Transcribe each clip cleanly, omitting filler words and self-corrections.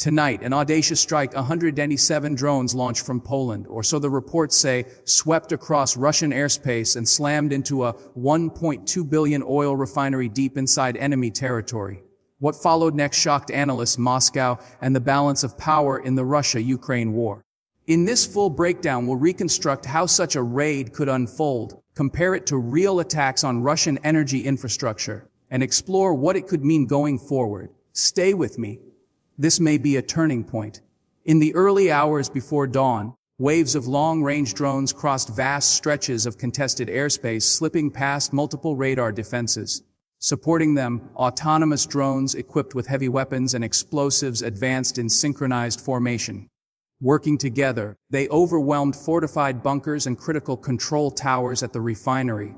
Tonight, an audacious strike, 197 drones launched from Poland, or so the reports say, swept across Russian airspace and slammed into a 1.2 billion oil refinery deep inside enemy territory. What followed next shocked analysts Moscow and the balance of power in the Russia-Ukraine war. In this full breakdown, we'll reconstruct how such a raid could unfold, compare it to real attacks on Russian energy infrastructure, and explore what it could mean going forward. Stay with me. This may be a turning point. In the early hours before dawn, waves of long-range drones crossed vast stretches of contested airspace, slipping past multiple radar defenses. Supporting them, autonomous drones equipped with heavy weapons and explosives advanced in synchronized formation. Working together, they overwhelmed fortified bunkers and critical control towers at the refinery.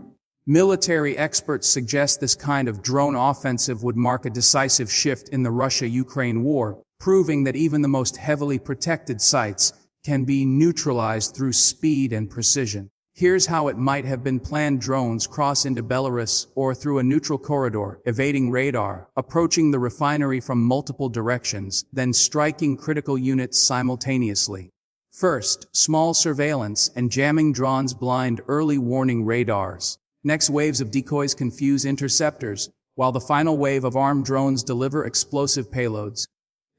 Military experts suggest this kind of drone offensive would mark a decisive shift in the Russia-Ukraine war, proving that even the most heavily protected sites can be neutralized through speed and precision. Here's how it might have been planned: drones cross into Belarus or through a neutral corridor, evading radar, approaching the refinery from multiple directions, then striking critical units simultaneously. First, small surveillance and jamming drones blind early warning radars. Next, waves of decoys confuse interceptors, while the final wave of armed drones deliver explosive payloads.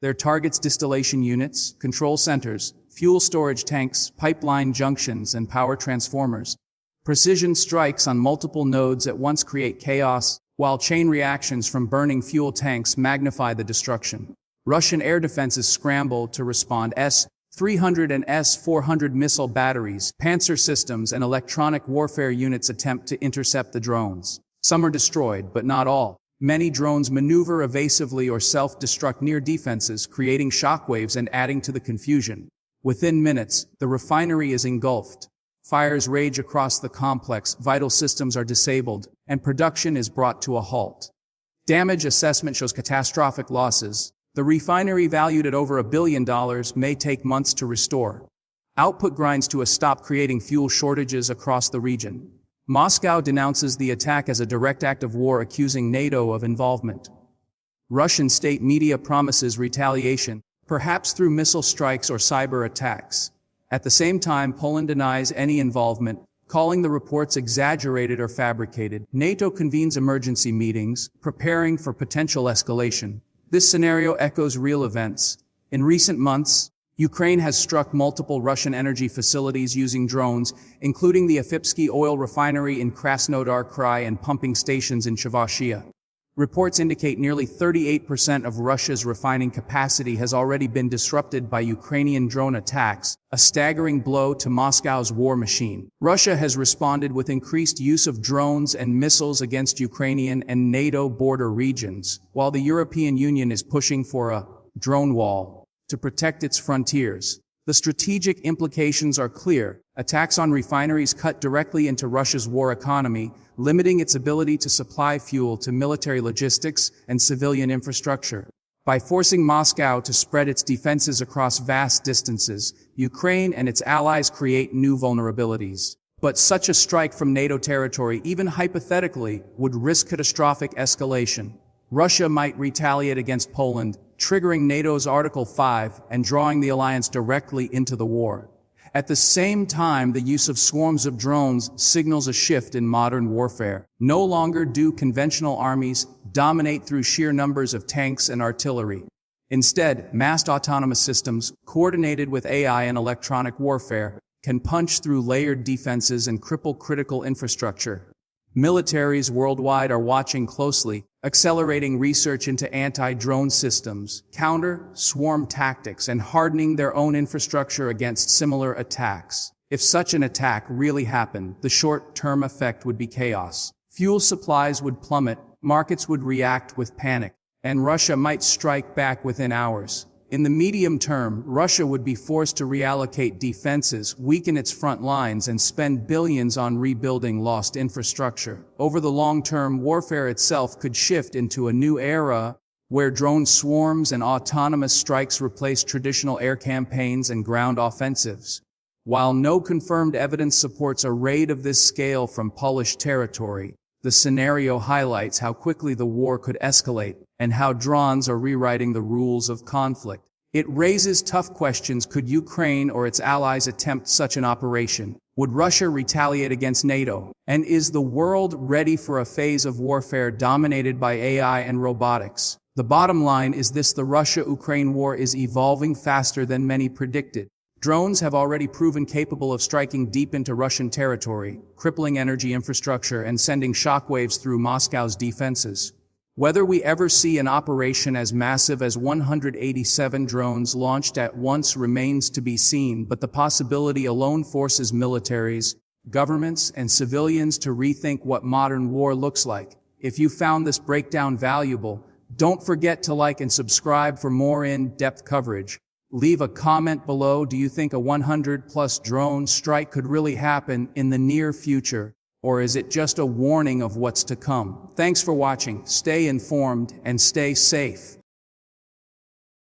Their targets distillation units, control centers, fuel storage tanks, pipeline junctions, and power transformers. Precision strikes on multiple nodes at once create chaos, while chain reactions from burning fuel tanks magnify the destruction. Russian air defenses scramble to respond. S-300 and S-400 missile batteries, panzer systems, and electronic warfare units attempt to intercept the drones. Some are destroyed, but not all. Many drones maneuver evasively or self-destruct near defenses, creating shockwaves and adding to the confusion. Within minutes, the refinery is engulfed. Fires rage across the complex, vital systems are disabled, and production is brought to a halt. Damage assessment shows catastrophic losses. The refinery, valued at over $1 billion, may take months to restore. Output grinds to a stop, creating fuel shortages across the region. Moscow denounces the attack as a direct act of war, accusing NATO of involvement. Russian state media promises retaliation, perhaps through missile strikes or cyber attacks. At the same time, Poland denies any involvement, calling the reports exaggerated or fabricated. NATO convenes emergency meetings, preparing for potential escalation. This scenario echoes real events. In recent months, Ukraine has struck multiple Russian energy facilities using drones, including the Afipsky oil refinery in Krasnodar Krai and pumping stations in Chuvashia. Reports indicate nearly 38% of Russia's refining capacity has already been disrupted by Ukrainian drone attacks, a staggering blow to Moscow's war machine. Russia has responded with increased use of drones and missiles against Ukrainian and NATO border regions, while the European Union is pushing for a drone wall to protect its frontiers. The strategic implications are clear. Attacks on refineries cut directly into Russia's war economy, limiting its ability to supply fuel to military logistics and civilian infrastructure. By forcing Moscow to spread its defenses across vast distances, Ukraine and its allies create new vulnerabilities. But such a strike from NATO territory, even hypothetically, would risk catastrophic escalation. Russia might retaliate against Poland, triggering NATO's Article 5 and drawing the alliance directly into the war. At the same time, the use of swarms of drones signals a shift in modern warfare. No longer do conventional armies dominate through sheer numbers of tanks and artillery. Instead, massed autonomous systems, coordinated with AI and electronic warfare, can punch through layered defenses and cripple critical infrastructure. Militaries worldwide are watching closely, accelerating research into anti-drone systems, counter-swarm tactics, and hardening their own infrastructure against similar attacks. If such an attack really happened, the short-term effect would be chaos. Fuel supplies would plummet, markets would react with panic, and Russia might strike back within hours. In the medium term, Russia would be forced to reallocate defenses, weaken its front lines, and spend billions on rebuilding lost infrastructure. Over the long term, warfare itself could shift into a new era where drone swarms and autonomous strikes replace traditional air campaigns and ground offensives. While no confirmed evidence supports a raid of this scale from Polish territory, the scenario highlights how quickly the war could escalate and how drones are rewriting the rules of conflict. It raises tough questions. Could Ukraine or its allies attempt such an operation? Would Russia retaliate against NATO? And is the world ready for a phase of warfare dominated by AI and robotics? The bottom line is this: the Russia-Ukraine war is evolving faster than many predicted. Drones have already proven capable of striking deep into Russian territory, crippling energy infrastructure and sending shockwaves through Moscow's defenses. Whether we ever see an operation as massive as 187 drones launched at once remains to be seen, but the possibility alone forces militaries, governments, and civilians to rethink what modern war looks like. If you found this breakdown valuable, don't forget to like and subscribe for more in-depth coverage. Leave a comment below. Do you think a 100+ drone strike could really happen in the near future? Or is it just a warning of what's to come? Thanks for watching. Stay informed and stay safe.